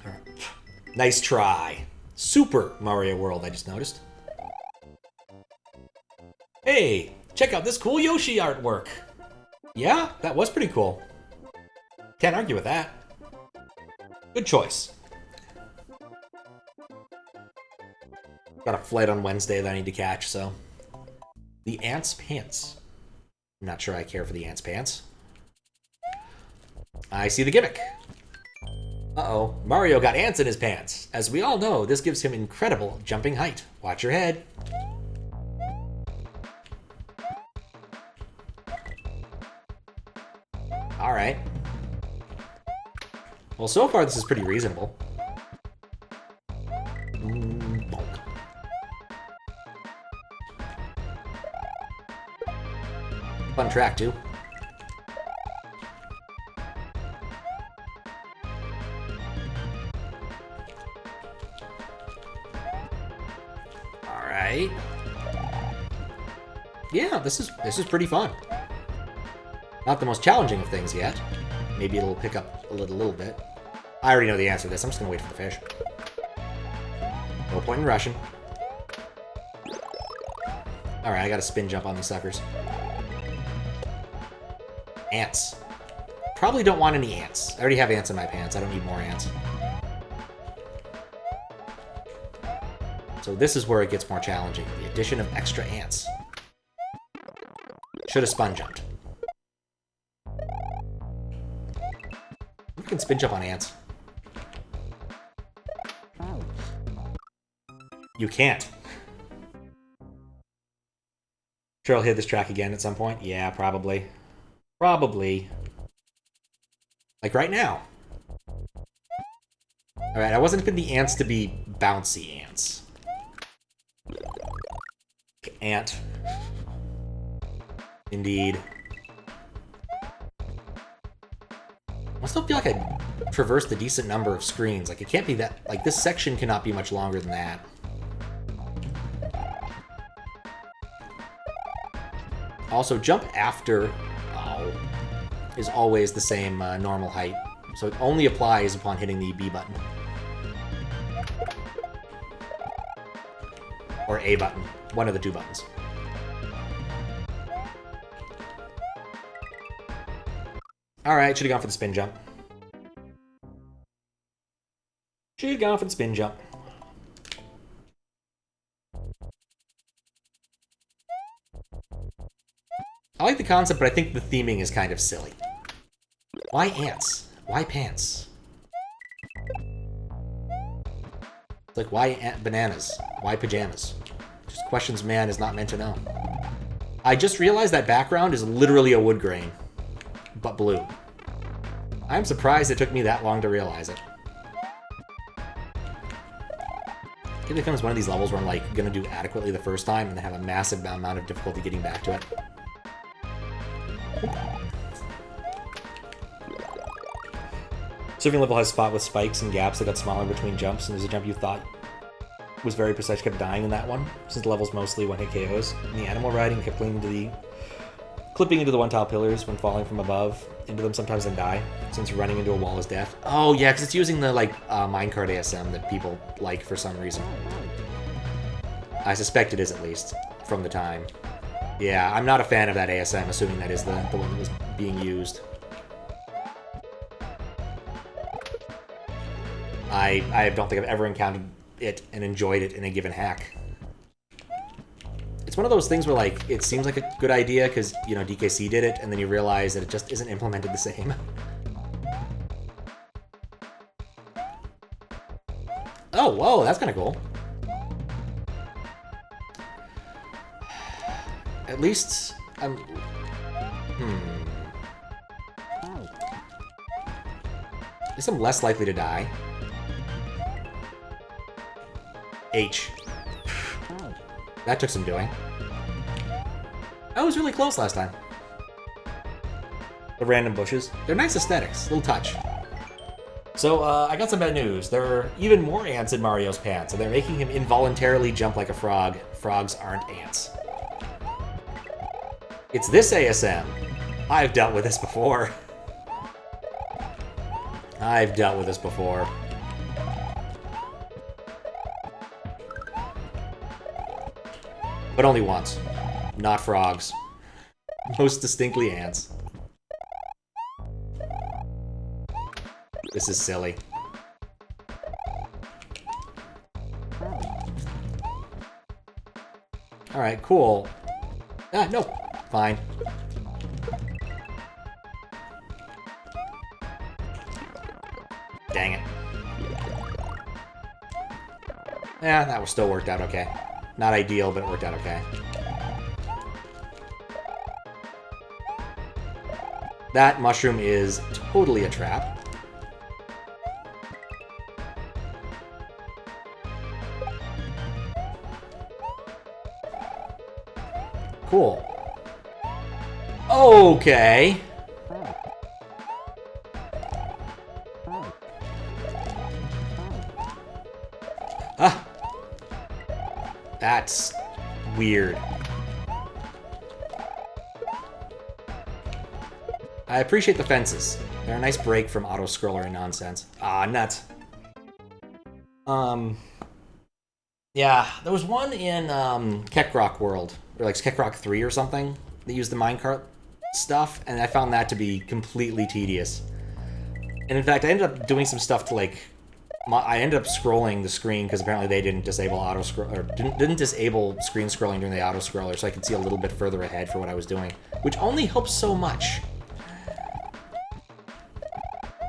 All right. Nice try. Super Mario World, I just noticed. Hey, check out this cool Yoshi artwork. Yeah, that was pretty cool. Can't argue with that. Good choice. Got a flight on Wednesday that I need to catch, so. The Ants Pants. I'm not sure I care for the Ants Pants. I see the gimmick. Uh-oh, Mario got ants in his pants. As we all know, this gives him incredible jumping height. Watch your head. Alright. Well, so far this is pretty reasonable. Bonk. Fun track, too. Alright. Yeah, this is pretty fun. Not the most challenging of things yet. Maybe it'll pick up a little bit. I already know the answer to this. I'm just gonna wait for the fish. No point in rushing. Alright, I gotta spin jump on these suckers. Ants. Probably don't want any ants. I already have ants in my pants. I don't need more ants. So this is where it gets more challenging. The addition of extra ants. Should have spun jumped. You can spin jump on ants. You can't. Sure, I'll hit this track again at some point. Yeah, probably. Probably. Like right now. Alright, I wasn't expecting the ants to be bouncy ants. Ant. Indeed. I still feel like I traversed a decent number of screens. Like, it can't be that... Like, this section cannot be much longer than that. Also, jump after is always the same normal height. So it only applies upon hitting the B button. Or A button. One of the two buttons. Alright, should have gone for the spin jump. Should have gone for the spin jump. I like the concept, but I think the theming is kind of silly. Why ants? Why pants? Like, why bananas? Why pajamas? Just questions man is not meant to know. I just realized that background is literally a wood grain, but blue. I'm surprised it took me that long to realize it. It becomes one of these levels where I'm like gonna do adequately the first time and then have a massive amount of difficulty getting back to it. Surfing level has a spot with spikes and gaps that got smaller between jumps, and there's a jump you thought was very precise, kept dying in that one, since the level's mostly one-hit KOs. And the animal riding kept clipping into the one-tile pillars when falling from above into them, sometimes then die, since running into a wall is death. Oh yeah, because it's using the minecart ASM that people like for some reason. I suspect it is, at least, from the time. Yeah, I'm not a fan of that ASM, assuming that is the one that was being used. I don't think I've ever encountered it and enjoyed it in a given hack. It's one of those things where, like, it seems like a good idea because, you know, DKC did it, and then you realize that it just isn't implemented the same. Oh, whoa, that's kind of cool. At least, I'm... At least I'm less likely to die. H. That took some doing. I was really close last time. The random bushes. They're nice aesthetics. Little touch. So, I got some bad news. There are even more ants in Mario's pants, and they're making him involuntarily jump like a frog. Frogs aren't ants. It's this ASM. I've dealt with this before. I've dealt with this before. But only once. Not frogs. Most distinctly ants. This is silly. Alright, cool. Ah, no. Fine. Dang it. Yeah, that still worked out okay. Not ideal, but it worked out okay. That mushroom is totally a trap. Cool. Okay. Ah. That's weird. I appreciate the fences. They're a nice break from auto-scroller and nonsense. Ah, nuts. Yeah, there was one in Keckrock World, or like Keckrock 3 or something, that used the minecart stuff, and I found that to be completely tedious. And in fact, I ended up doing some stuff to like, I ended up scrolling the screen because apparently they didn't disable auto-scroll, or didn't disable screen scrolling during the auto-scroller, so I could see a little bit further ahead for what I was doing, which only helps so much.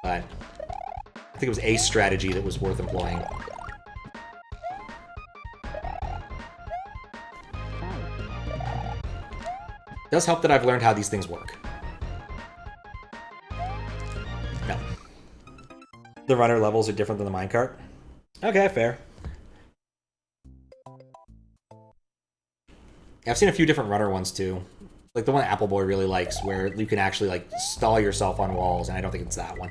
But I think it was a strategy that was worth employing. It does help that I've learned how these things work. No. The runner levels are different than the minecart? Okay, fair. I've seen a few different runner ones too. Like the one Appleboy really likes, where you can actually like stall yourself on walls, and I don't think it's that one.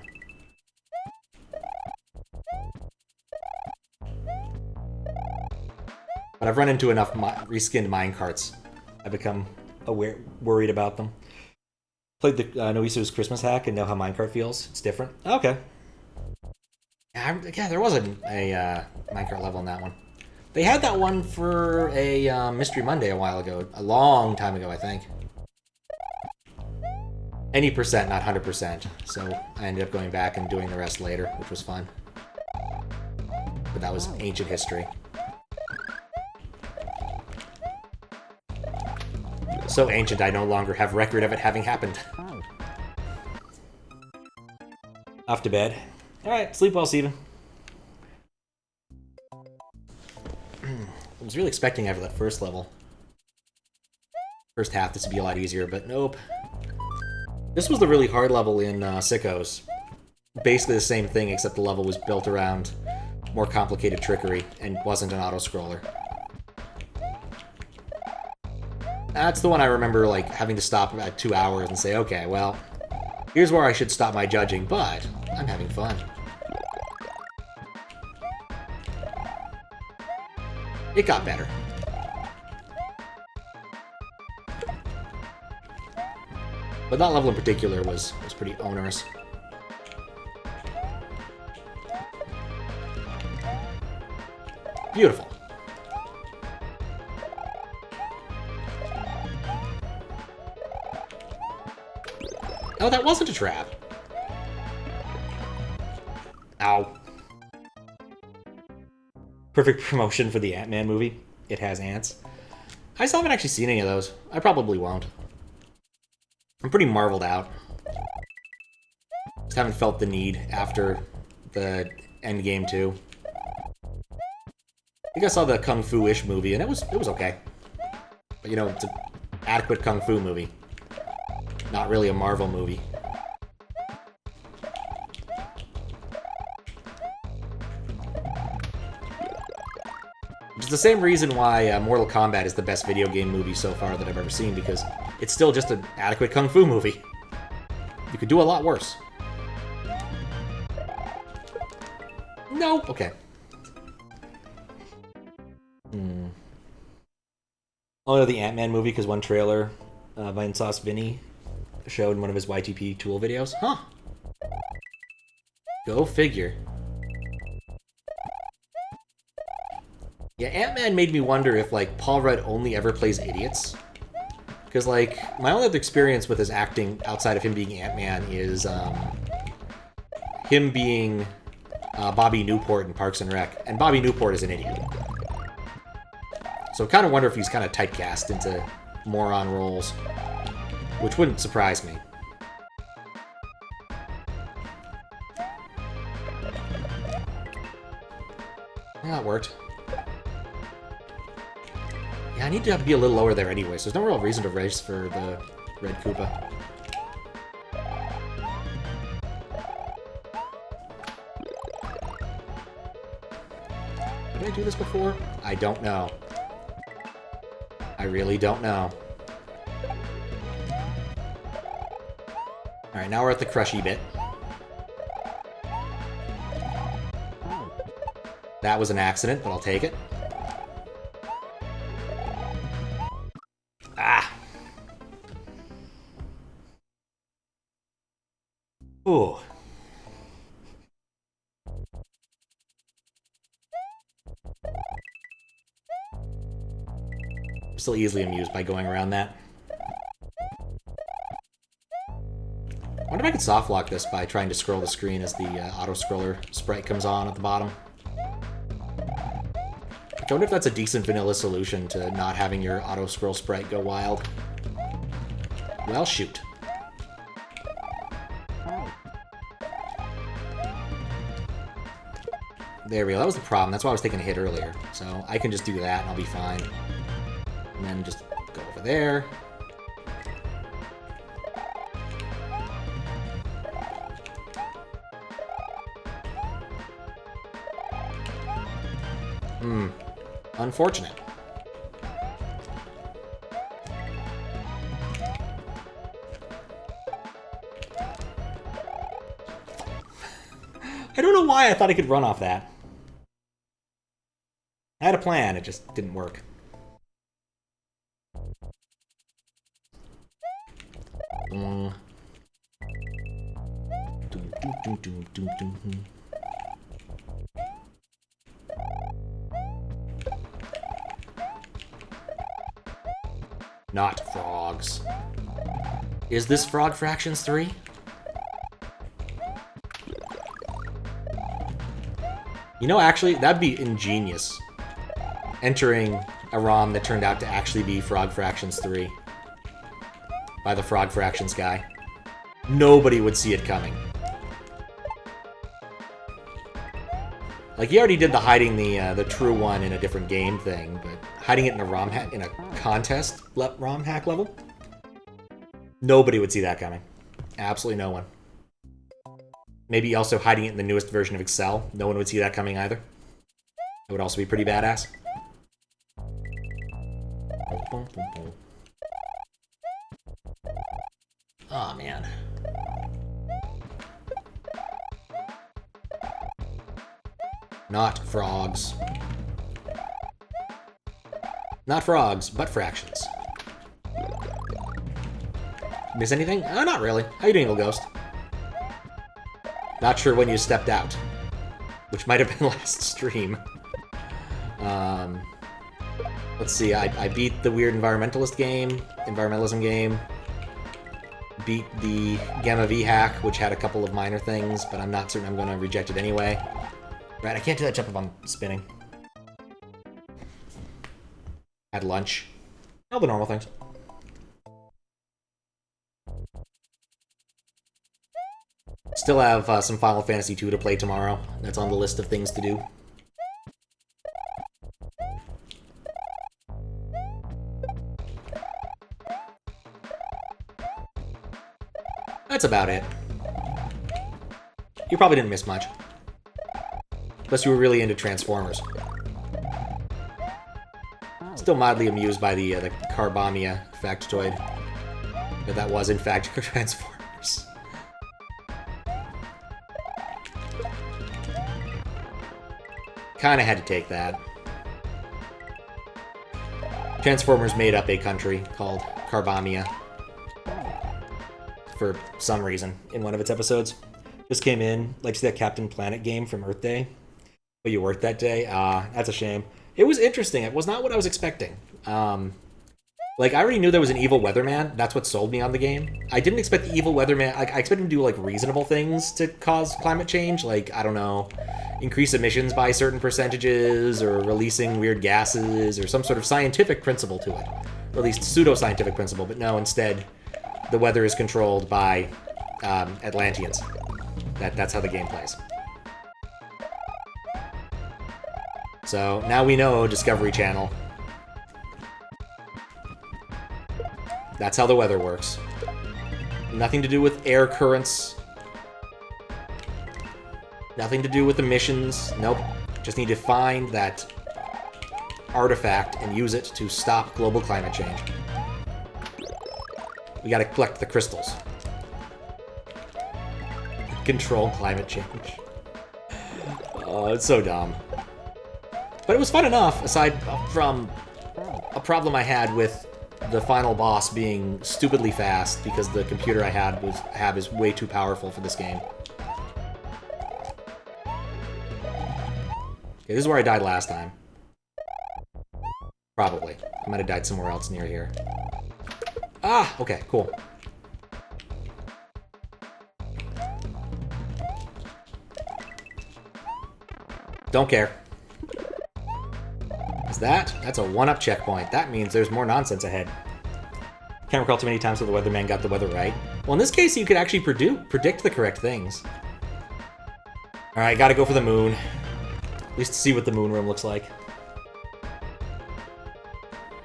But I've run into enough reskinned minecarts. I've become worried about them. Played the Noisu's Christmas hack and know how minecart feels. It's different. Okay. Yeah, there was a minecart level in that one. They had that one for a Mystery Monday a while ago. A long time ago, I think. Any percent, not 100%. So I ended up going back and doing the rest later, which was fun. But that was ancient history. So ancient, I no longer have record of it having happened. Off to bed. Alright, sleep well, Steven. I was really expecting after that first level. First half, this would be a lot easier, but nope. This was the really hard level in Sickos. Basically the same thing, except the level was built around more complicated trickery and wasn't an auto-scroller. That's the one I remember, like, having to stop at 2 hours and say, okay, well, here's where I should stop my judging, but I'm having fun. It got better. But that level in particular was pretty onerous. Beautiful. Oh, that wasn't a trap. Ow. Perfect promotion for the Ant-Man movie. It has ants. I still haven't actually seen any of those. I probably won't. I'm pretty marveled out. Just haven't felt the need after the Endgame 2. I think I saw the Kung Fu-ish movie, and it was okay. But, you know, it's an adequate Kung Fu movie. Not really a Marvel movie. Which is the same reason why Mortal Kombat is the best video game movie so far that I've ever seen, because it's still just an adequate Kung Fu movie. You could do a lot worse. No? Okay. Oh, the Ant-Man movie, because one trailer, Vinesauce Vinny showed in one of his YTP tool videos. Huh. Go figure. Yeah, Ant-Man made me wonder if, like, Paul Rudd only ever plays idiots. Because, like, my only other experience with his acting outside of him being Ant-Man is him being Bobby Newport in Parks and Rec. And Bobby Newport is an idiot. So I kind of wonder if he's kind of typecast into moron roles, which wouldn't surprise me. Yeah, that worked. Yeah, I need to be a little lower there anyway, so there's no real reason to race for the Red Koopa. Did I do this before? I don't know. I really don't know. Alright, now we're at the crushy bit. That was an accident, but I'll take it. Ah! Ooh. I'm still easily amused by going around that. I wonder if I could soft lock this by trying to scroll the screen as the auto-scroller sprite comes on at the bottom. I wonder if that's a decent vanilla solution to not having your auto-scroll sprite go wild. Well, shoot. There we go. That was the problem. That's why I was taking a hit earlier. So I can just do that and I'll be fine. And then just go over there. Unfortunate. I don't know why I thought I could run off that. I had a plan, it just didn't work. Not frogs. Is this Frog Fractions 3? You know, actually, that'd be ingenious. Entering a ROM that turned out to actually be Frog Fractions 3. By the Frog Fractions guy. Nobody would see it coming. Like, he already did the hiding the true one in a different game thing, but hiding it in a ROM hack, in a contest ROM hack level? Nobody would see that coming. Absolutely no one. Maybe also hiding it in the newest version of Excel. No one would see that coming either. It would also be pretty badass. Oh man. Not frogs. Not frogs, but fractions. Miss anything? Not really. How you doing, little ghost? Not sure when you stepped out. Which might have been last stream. Let's see, I beat the weird environmentalist game, environmentalism game. Beat the Gamma V hack, which had a couple of minor things, but I'm not certain I'm going to reject it anyway. Right, I can't do that jump if I'm spinning. Had lunch. All the normal things. Still have some Final Fantasy II to play tomorrow. That's on the list of things to do. That's about it. You probably didn't miss much. Unless you were really into Transformers. Still mildly amused by the Carbamia factoid. But that was, in fact, Transformers. Kinda had to take that. Transformers made up a country called Carbamia. For some reason, in one of its episodes. Just came in, like, see that Captain Planet game from Earth Day? But you worked that day? Ah, that's a shame. It was interesting. It was not what I was expecting. Like, I already knew there was an evil weatherman. That's what sold me on the game. I didn't expect the evil weatherman... Like, I expected him to do, like, reasonable things to cause climate change. Like, I don't know, increase emissions by certain percentages, or releasing weird gases, or some sort of scientific principle to it. Or at least pseudo-scientific principle. But no, instead, the weather is controlled by Atlanteans. That's how the game plays. So, now we know, Discovery Channel. That's how the weather works. Nothing to do with air currents. Nothing to do with emissions. Nope. Just need to find that artifact and use it to stop global climate change. We gotta collect the crystals. Control climate change. Oh, it's so dumb. But it was fun enough, aside from a problem I had with the final boss being stupidly fast because the computer I have is way too powerful for this game. Okay, this is where I died last time. Probably. I might have died somewhere else near here. Ah! Okay, cool. Don't care. Is that? That's a one-up checkpoint. That means there's more nonsense ahead. Can't recall too many times where the weatherman got the weather right. Well, in this case, you could actually predict the correct things. Alright, gotta go for the moon. At least to see what the moon room looks like.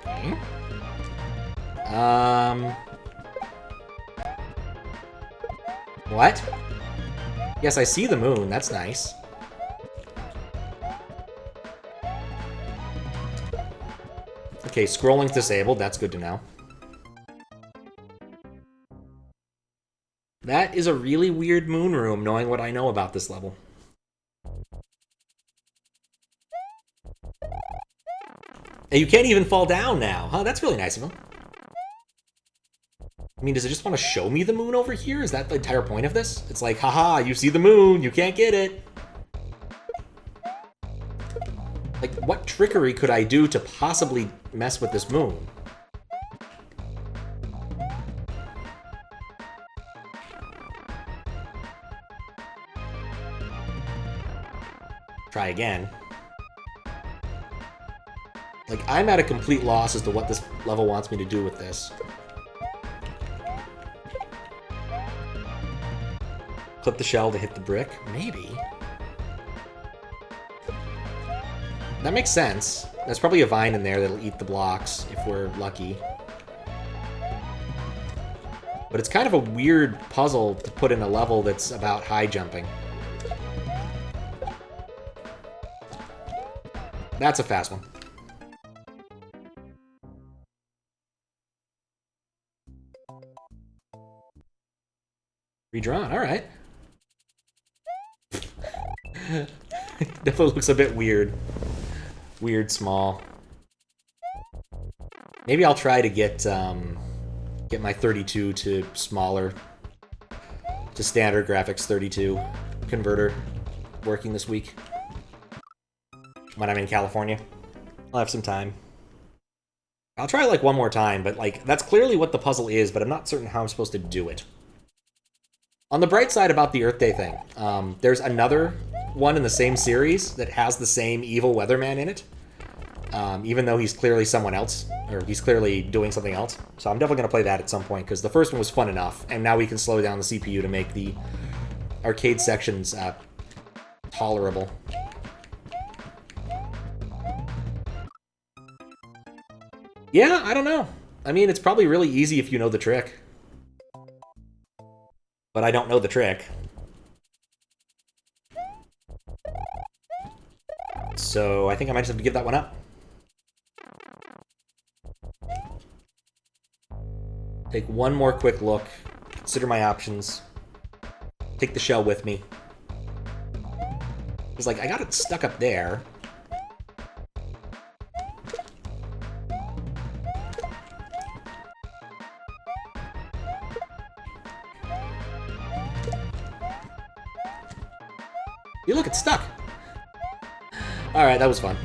Okay. What? Yes, I see the moon. That's nice. Okay, scrolling's disabled. That's good to know. That is a really weird moon room, knowing what I know about this level. And you can't even fall down now. Huh, that's really nice of him. I mean, does it just want to show me the moon over here? Is that the entire point of this? It's like, haha, you see the moon, you can't get it. Like, what trickery could I do to possibly mess with this moon? Try again. Like, I'm at a complete loss as to what this level wants me to do with this. Clip the shell to hit the brick? Maybe. That makes sense. There's probably a vine in there that'll eat the blocks, if we're lucky. But it's kind of a weird puzzle to put in a level that's about high jumping. That's a fast one. Redrawn, alright. Definitely looks a bit weird. Weird small. Maybe I'll try to get my 32 to smaller, to standard graphics 32 converter working this week. When I'm in California. I'll have some time. I'll try like one more time, but like that's clearly what the puzzle is, but I'm not certain how I'm supposed to do it. On the bright side about the Earth Day thing, there's another one in the same series that has the same evil weatherman in it, even though he's clearly someone else, or he's clearly doing something else. So I'm definitely going to play that at some point, because the first one was fun enough, and now we can slow down the CPU to make the arcade sections tolerable. Yeah, I don't know. I mean, it's probably really easy if you know the trick. But I don't know the trick. So I think I might just have to give that one up. Take one more quick look. Consider my options. Take the shell with me. It's like, I got it stuck up there. You look, it's stuck. Alright, that was fun.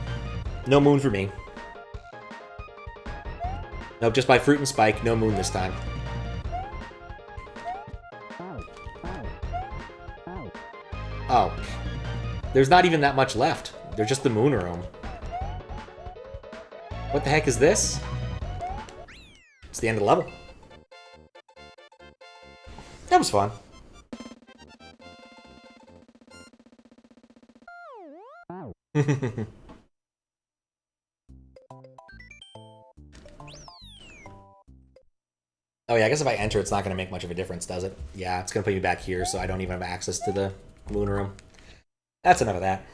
No moon for me. Nope, just by fruit and spike, no moon this time. Oh. There's not even that much left. There's just the moon room. What the heck is this? It's the end of the level. That was fun. Oh yeah, I guess if I enter, it's not going to make much of a difference, does it? Yeah, it's going to put me back here, so I don't even have access to the moon room. That's enough of that.